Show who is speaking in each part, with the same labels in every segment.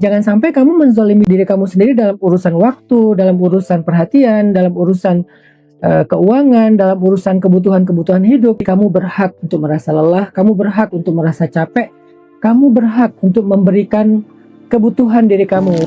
Speaker 1: Jangan sampai kamu menzalimi diri kamu sendiri dalam urusan waktu, dalam urusan perhatian, dalam urusan keuangan, dalam urusan kebutuhan-kebutuhan hidup. Kamu berhak untuk merasa lelah, kamu berhak untuk merasa capek, kamu berhak untuk memberikan kebutuhan diri kamu.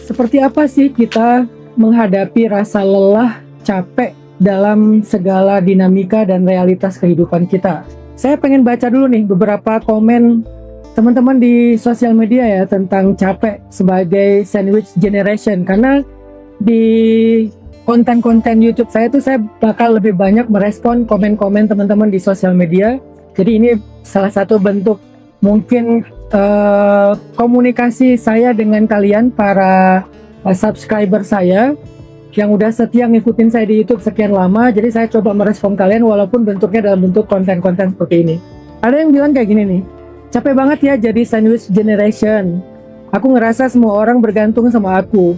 Speaker 1: Seperti apa sih kita menghadapi rasa lelah, capek dalam segala dinamika dan realitas kehidupan kita? Saya pengen baca dulu nih beberapa komen teman-teman di sosial media ya tentang capek sebagai sandwich generation. Karena di konten-konten YouTube saya tuh saya bakal lebih banyak merespon komen-komen teman-teman di sosial media. Jadi ini salah satu bentuk mungkin komunikasi saya dengan kalian para subscriber saya yang udah setia ngikutin saya di YouTube sekian lama. Jadi saya coba merespon kalian walaupun bentuknya dalam bentuk konten-konten seperti ini. Ada yang bilang kayak gini nih, capek banget ya jadi sandwich generation. Aku ngerasa semua orang bergantung sama aku.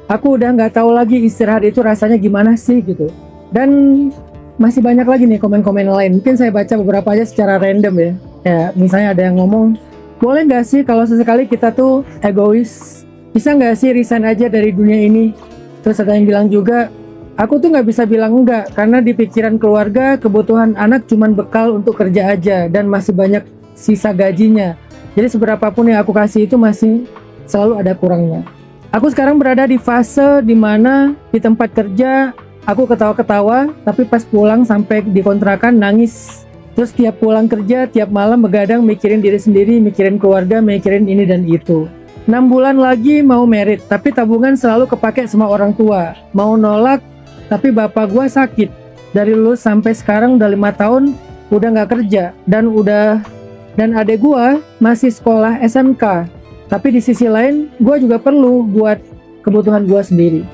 Speaker 1: Aku udah nggak tahu lagi istirahat itu rasanya gimana sih gitu. Dan masih banyak lagi nih komen-komen lain. Mungkin saya baca beberapa aja secara random ya. Ya misalnya ada yang ngomong, boleh nggak sih kalau sesekali kita tuh egois? Bisa nggak sih resign aja dari dunia ini? Terus ada yang bilang juga, aku tuh nggak bisa bilang enggak karena di pikiran keluarga kebutuhan anak cuman bekal untuk kerja aja dan masih banyak sisa gajinya. Jadi seberapapun yang aku kasih itu masih selalu ada kurangnya. Aku sekarang berada di fase dimana di tempat kerja aku ketawa-ketawa, tapi pas pulang sampai di kontrakan nangis. Terus tiap pulang kerja, tiap malam begadang mikirin diri sendiri, mikirin keluarga, mikirin ini dan itu. 6 bulan lagi mau merit, tapi tabungan selalu kepake sama orang tua. Mau nolak, tapi bapak gua sakit. Dari lulus sampai sekarang udah 5 tahun, udah nggak kerja. Dan adek gua masih sekolah SMK. Tapi di sisi lain, gua juga perlu buat kebutuhan gua sendiri.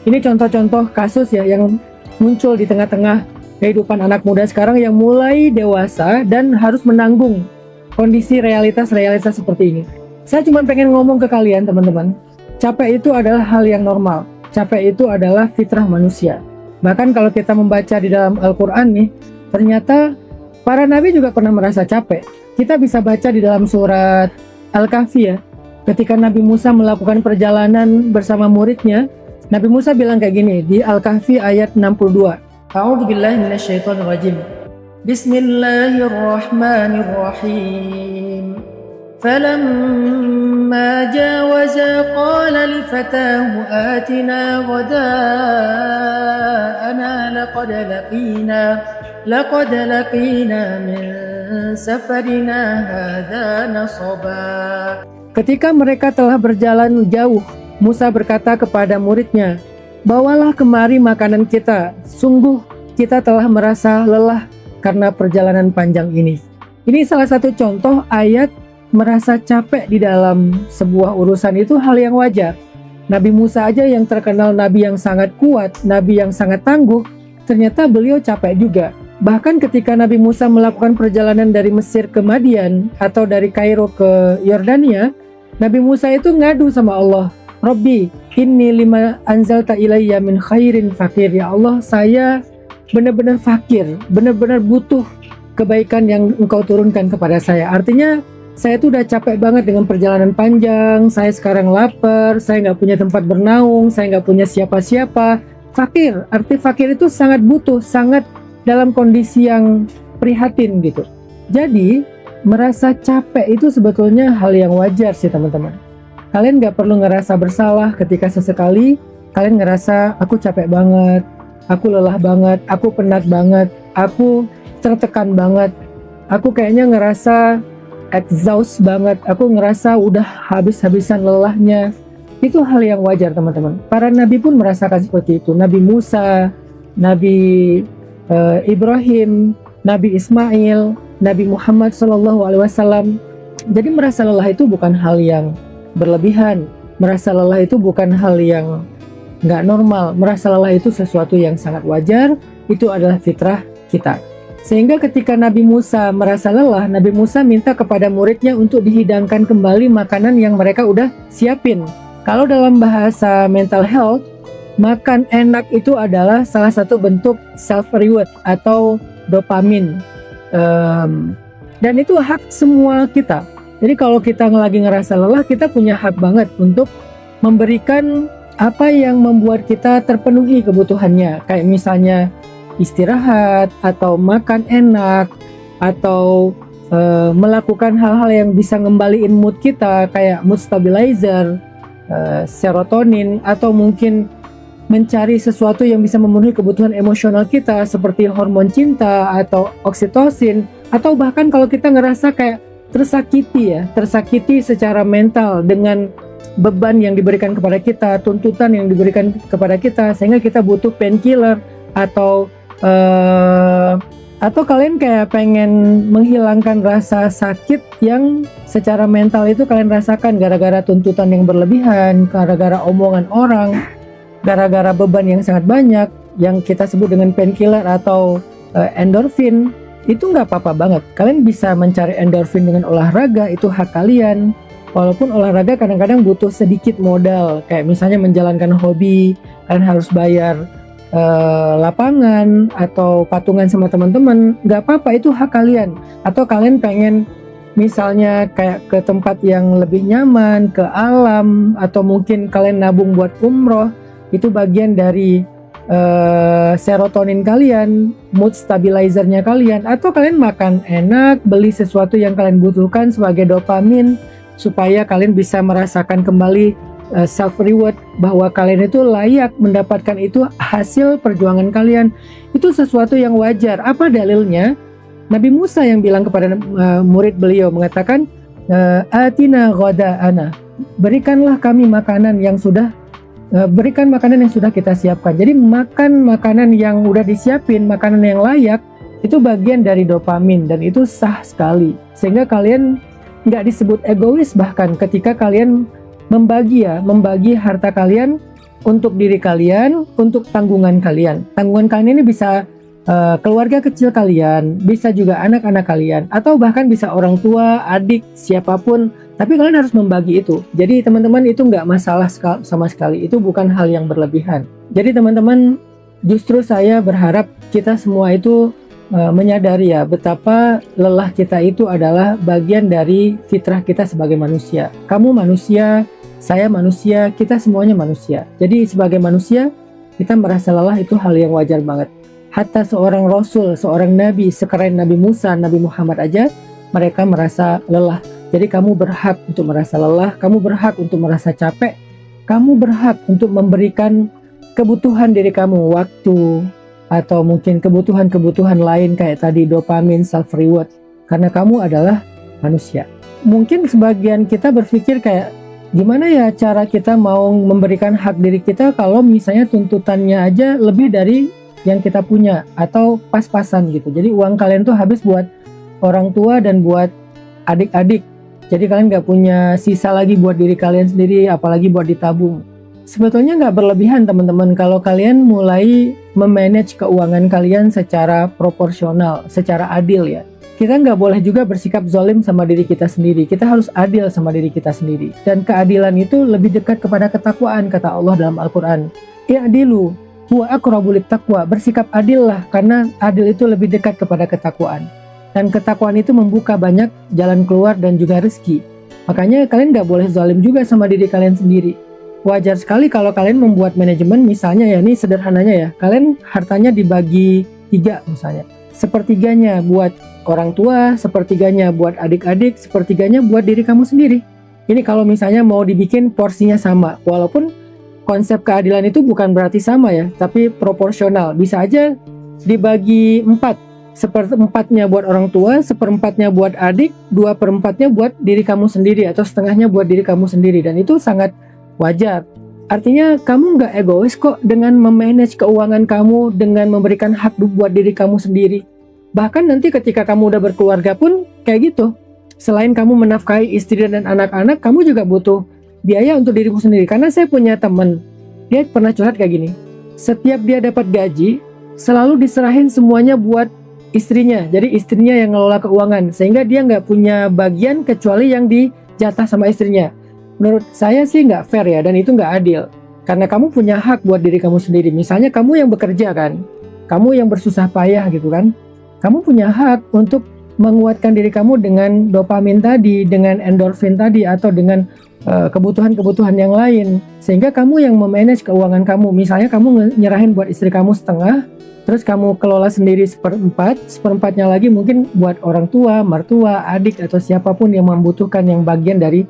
Speaker 1: Ini contoh-contoh kasus ya yang muncul di tengah-tengah kehidupan anak muda sekarang yang mulai dewasa dan harus menanggung kondisi realitas-realitas seperti ini. Saya cuma pengen ngomong ke kalian teman-teman, capek itu adalah hal yang normal. Capek itu adalah fitrah manusia. Bahkan kalau kita membaca di dalam Al-Quran nih, ternyata para nabi juga pernah merasa capek. Kita bisa baca di dalam surat Al-Kahfi ya, ketika Nabi Musa melakukan perjalanan bersama muridnya, Nabi Musa bilang kayak gini di Al-Kahfi ayat 62. A'udzu billahi minasyaitonir rajim. Bismillahirrahmanirrahim. Falamma jawaza qala li fatahu atina ghada'ana laqad laqina min safarina hadza nasaba. Ketika mereka telah berjalan jauh, Musa berkata kepada muridnya, bawalah kemari makanan kita, sungguh kita telah merasa lelah karena perjalanan panjang ini. Ini salah satu contoh ayat merasa capek di dalam sebuah urusan itu hal yang wajar. Nabi Musa aja yang terkenal nabi yang sangat kuat, nabi yang sangat tangguh, ternyata beliau capek juga. Bahkan ketika Nabi Musa melakukan perjalanan dari Mesir ke Madian atau dari Kairo ke Yordania, Nabi Musa itu ngadu sama Allah, Rabbi, inni lima anzalta ilayya min khairin fakir. Ya Allah, saya benar-benar fakir, benar-benar butuh kebaikan yang Engkau turunkan kepada saya. Artinya, saya tuh udah capek banget dengan perjalanan panjang, saya sekarang lapar, saya nggak punya tempat bernaung, saya nggak punya siapa-siapa. Fakir, arti fakir itu sangat butuh, sangat dalam kondisi yang prihatin gitu. Jadi, merasa capek itu sebetulnya hal yang wajar sih teman-teman. Kalian gak perlu ngerasa bersalah ketika sesekali kalian ngerasa aku capek banget, aku lelah banget, aku penat banget, aku tertekan banget, aku kayaknya ngerasa exhaust banget, aku ngerasa udah habis-habisan lelahnya. Itu hal yang wajar teman-teman. Para nabi pun merasakan seperti itu. Nabi Musa, Nabi Ibrahim, Nabi Ismail, Nabi Muhammad SAW. Jadi merasa lelah itu bukan hal yang berlebihan, merasa lelah itu bukan hal yang nggak normal, merasa lelah itu sesuatu yang sangat wajar, itu adalah fitrah kita. Sehingga ketika Nabi Musa merasa lelah, Nabi Musa minta kepada muridnya untuk dihidangkan kembali makanan yang mereka udah siapin. Kalau dalam bahasa mental health, makan enak itu adalah salah satu bentuk self-reward atau dopamin. Dan itu hak semua kita. Jadi kalau kita lagi ngerasa lelah, kita punya hak banget untuk memberikan apa yang membuat kita terpenuhi kebutuhannya. Kayak misalnya istirahat, atau makan enak, atau melakukan hal-hal yang bisa ngembaliin mood kita, kayak mood stabilizer, serotonin, atau mungkin mencari sesuatu yang bisa memenuhi kebutuhan emosional kita seperti hormon cinta atau oksitosin, atau bahkan kalau kita ngerasa kayak tersakiti secara mental dengan beban yang diberikan kepada kita, tuntutan yang diberikan kepada kita, sehingga kita butuh painkiller, atau kalian kayak pengen menghilangkan rasa sakit yang secara mental itu kalian rasakan gara-gara tuntutan yang berlebihan, gara-gara omongan orang, gara-gara beban yang sangat banyak yang kita sebut dengan painkiller atau endorfin. Itu nggak apa-apa banget. Kalian bisa mencari endorfin dengan olahraga, itu hak kalian. Walaupun olahraga kadang-kadang butuh sedikit modal, kayak misalnya menjalankan hobi, kalian harus bayar lapangan atau patungan sama teman-teman, nggak apa-apa, itu hak kalian. Atau kalian pengen misalnya kayak ke tempat yang lebih nyaman, ke alam, atau mungkin kalian nabung buat umroh, itu bagian dari serotonin kalian, mood stabilizernya kalian. Atau kalian makan enak, beli sesuatu yang kalian butuhkan sebagai dopamin, supaya kalian bisa merasakan kembali self reward, bahwa kalian itu layak mendapatkan itu hasil perjuangan kalian. Itu sesuatu yang wajar. Apa dalilnya? Nabi Musa yang bilang kepada murid beliau, mengatakan, atina ghada'ana, berikanlah kami makanan yang sudah kita siapkan. Jadi makan makanan yang udah disiapin, makanan yang layak, itu bagian dari dopamin, dan itu sah sekali. Sehingga kalian nggak disebut egois bahkan ketika kalian membagi harta kalian untuk diri kalian, untuk tanggungan kalian. Tanggungan kalian ini bisa keluarga kecil kalian, bisa juga anak-anak kalian, atau bahkan bisa orang tua, adik, siapapun. Tapi kalian harus membagi itu. Jadi teman-teman, itu nggak masalah sama sekali. Itu bukan hal yang berlebihan. Jadi teman-teman, justru saya berharap kita semua itu menyadari ya, betapa lelah kita itu adalah bagian dari fitrah kita sebagai manusia. Kamu manusia, saya manusia, kita semuanya manusia. Jadi sebagai manusia, kita merasa lelah itu hal yang wajar banget. Hatta seorang rasul, seorang nabi, sekeren Nabi Musa, Nabi Muhammad aja, mereka merasa lelah. Jadi kamu berhak untuk merasa lelah, kamu berhak untuk merasa capek, kamu berhak untuk memberikan kebutuhan diri kamu, waktu, atau mungkin kebutuhan-kebutuhan lain kayak tadi dopamin, self reward, karena kamu adalah manusia. Mungkin sebagian kita berpikir kayak, gimana ya cara kita mau memberikan hak diri kita kalau misalnya tuntutannya aja lebih dari yang kita punya, atau pas-pasan gitu. Jadi uang kalian tuh habis buat orang tua dan buat adik-adik. Jadi kalian nggak punya sisa lagi buat diri kalian sendiri, apalagi buat ditabung. Sebetulnya nggak berlebihan teman-teman kalau kalian mulai memanage keuangan kalian secara proporsional, secara adil ya. Kita nggak boleh juga bersikap zalim sama diri kita sendiri. Kita harus adil sama diri kita sendiri. Dan keadilan itu lebih dekat kepada ketakwaan, kata Allah dalam Al-Quran. I'dilu huwa aqrabu littaqwa. Bersikap adillah, karena adil itu lebih dekat kepada ketakwaan. Dan ketakwaan itu membuka banyak jalan keluar dan juga rezeki. Makanya kalian nggak boleh zalim juga sama diri kalian sendiri. Wajar sekali kalau kalian membuat manajemen, misalnya ya, ini sederhananya ya, kalian hartanya dibagi 3 misalnya. Sepertiganya buat orang tua, sepertiganya buat adik-adik, sepertiganya buat diri kamu sendiri. Ini kalau misalnya mau dibikin porsinya sama, walaupun konsep keadilan itu bukan berarti sama ya, tapi proporsional. Bisa aja dibagi 4. 1/4-nya buat orang tua, 1/4-nya buat adik, 2/4-nya buat diri kamu sendiri, atau setengahnya buat diri kamu sendiri. Dan itu sangat wajar. Artinya kamu nggak egois kok dengan memanage keuangan kamu, dengan memberikan hak buat diri kamu sendiri. Bahkan nanti ketika kamu udah berkeluarga pun kayak gitu. Selain kamu menafkahi istri dan anak-anak, kamu juga butuh biaya untuk dirimu sendiri. Karena saya punya teman, dia pernah curhat kayak gini. Setiap dia dapat gaji, selalu diserahin semuanya buat istrinya. Jadi istrinya yang ngelola keuangan, sehingga dia nggak punya bagian kecuali yang dijatah sama istrinya. Menurut saya sih nggak fair ya, dan itu nggak adil. Karena kamu punya hak buat diri kamu sendiri. Misalnya kamu yang bekerja kan, kamu yang bersusah payah gitu kan. Kamu punya hak untuk menguatkan diri kamu dengan dopamin tadi, dengan endorfin tadi, atau dengan kebutuhan-kebutuhan yang lain. Sehingga kamu yang memanage keuangan kamu. Misalnya kamu nyerahin buat istri kamu setengah, terus kamu kelola sendiri seperempatnya lagi mungkin buat orang tua, mertua, adik, atau siapapun yang membutuhkan yang bagian dari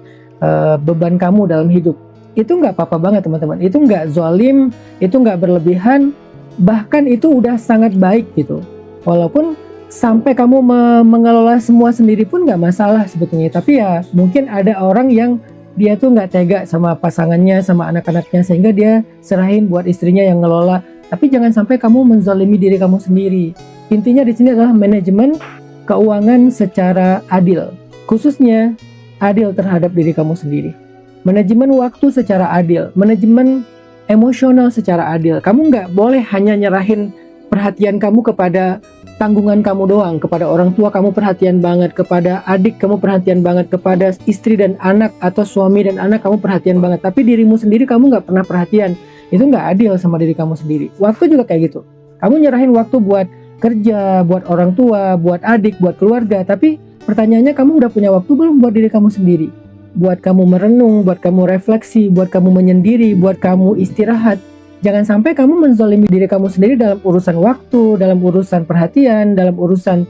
Speaker 1: beban kamu dalam hidup. Itu nggak apa-apa banget teman-teman. Itu nggak zalim, itu nggak berlebihan, bahkan itu udah sangat baik gitu. Walaupun sampai kamu mengelola semua sendiri pun nggak masalah sebetulnya. Tapi ya mungkin ada orang yang dia tuh nggak tega sama pasangannya, sama anak-anaknya, sehingga dia serahin buat istrinya yang ngelola. Tapi jangan sampai kamu menzalimi diri kamu sendiri. Intinya di sini adalah manajemen keuangan secara adil, khususnya adil terhadap diri kamu sendiri. Manajemen waktu secara adil, manajemen emosional secara adil. Kamu nggak boleh hanya nyerahin perhatian kamu kepada tanggungan kamu doang, kepada orang tua kamu perhatian banget, kepada adik kamu perhatian banget, kepada istri dan anak atau suami dan anak kamu perhatian banget. Tapi dirimu sendiri kamu nggak pernah perhatian. Itu nggak adil sama diri kamu sendiri. Waktu juga kayak gitu. Kamu nyerahin waktu buat kerja, buat orang tua, buat adik, buat keluarga, tapi pertanyaannya, kamu udah punya waktu belum buat diri kamu sendiri? Buat kamu merenung, buat kamu refleksi, buat kamu menyendiri, buat kamu istirahat. Jangan sampai kamu menzalimi diri kamu sendiri dalam urusan waktu, dalam urusan perhatian, dalam urusan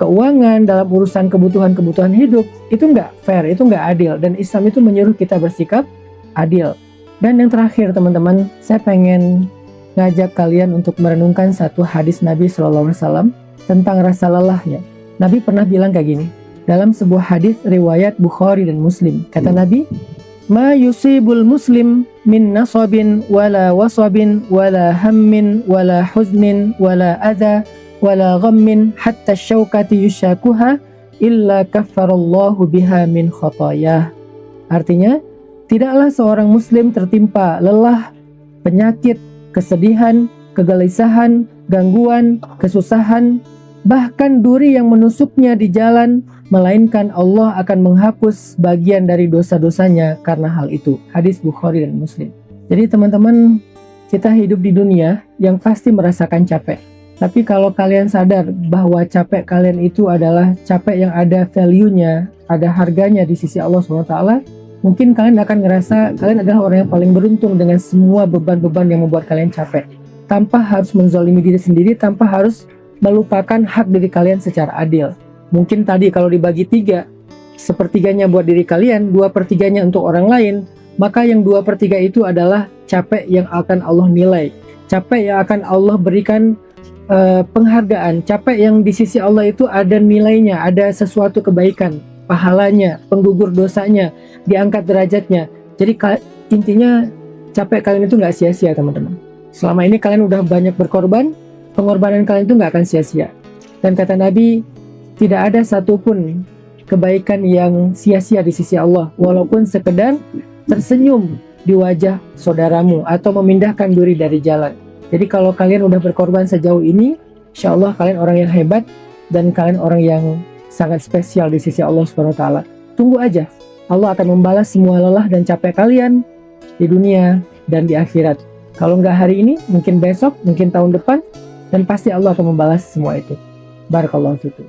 Speaker 1: keuangan, dalam urusan kebutuhan-kebutuhan hidup. Itu nggak fair, itu nggak adil. Dan Islam itu menyuruh kita bersikap adil. Dan yang terakhir teman-teman, saya pengen ngajak kalian untuk merenungkan satu hadis Nabi SAW tentang rasa lelah ya. Nabi pernah bilang kayak gini, dalam sebuah hadis riwayat Bukhari dan Muslim. Kata Nabi, "Ma yusibul muslim min nasabin wala wasabin wala hammin wala huznin wala adha wala ghammin hatta syaukati yushakuha illa kaffarallahu biha min khatayah." Artinya, tidaklah seorang muslim tertimpa lelah, penyakit, kesedihan, kegelisahan, gangguan, kesusahan, bahkan duri yang menusuknya di jalan, melainkan Allah akan menghapus bagian dari dosa-dosanya karena hal itu. Hadis Bukhari dan Muslim. Jadi teman-teman, kita hidup di dunia yang pasti merasakan capek. Tapi kalau kalian sadar bahwa capek kalian itu adalah capek yang ada value-nya, ada harganya di sisi Allah SWT, mungkin kalian akan ngerasa kalian adalah orang yang paling beruntung dengan semua beban-beban yang membuat kalian capek. Tanpa harus menzalimi diri sendiri, tanpa harus melupakan hak diri kalian secara adil. Mungkin tadi kalau dibagi 3, sepertiganya buat diri kalian, 2/3-nya untuk orang lain, maka yang 2/3 itu adalah capek yang akan Allah nilai, capek yang akan Allah berikan penghargaan, capek yang di sisi Allah itu ada nilainya, ada sesuatu kebaikan, pahalanya, penggugur dosanya, diangkat derajatnya. Jadi intinya capek kalian itu nggak sia-sia teman-teman. Selama ini kalian udah banyak berkorban, pengorbanan kalian itu nggak akan sia-sia. Dan kata Nabi, tidak ada satupun kebaikan yang sia-sia di sisi Allah, walaupun sekedar tersenyum di wajah saudaramu atau memindahkan duri dari jalan. Jadi kalau kalian udah berkorban sejauh ini, insya Allah kalian orang yang hebat dan kalian orang yang sangat spesial di sisi Allah SWT. Tunggu aja, Allah akan membalas semua lelah dan capek kalian di dunia dan di akhirat. Kalau nggak hari ini, mungkin besok, mungkin tahun depan, dan pasti Allah akan membalas semua itu. Barakallahu fikum.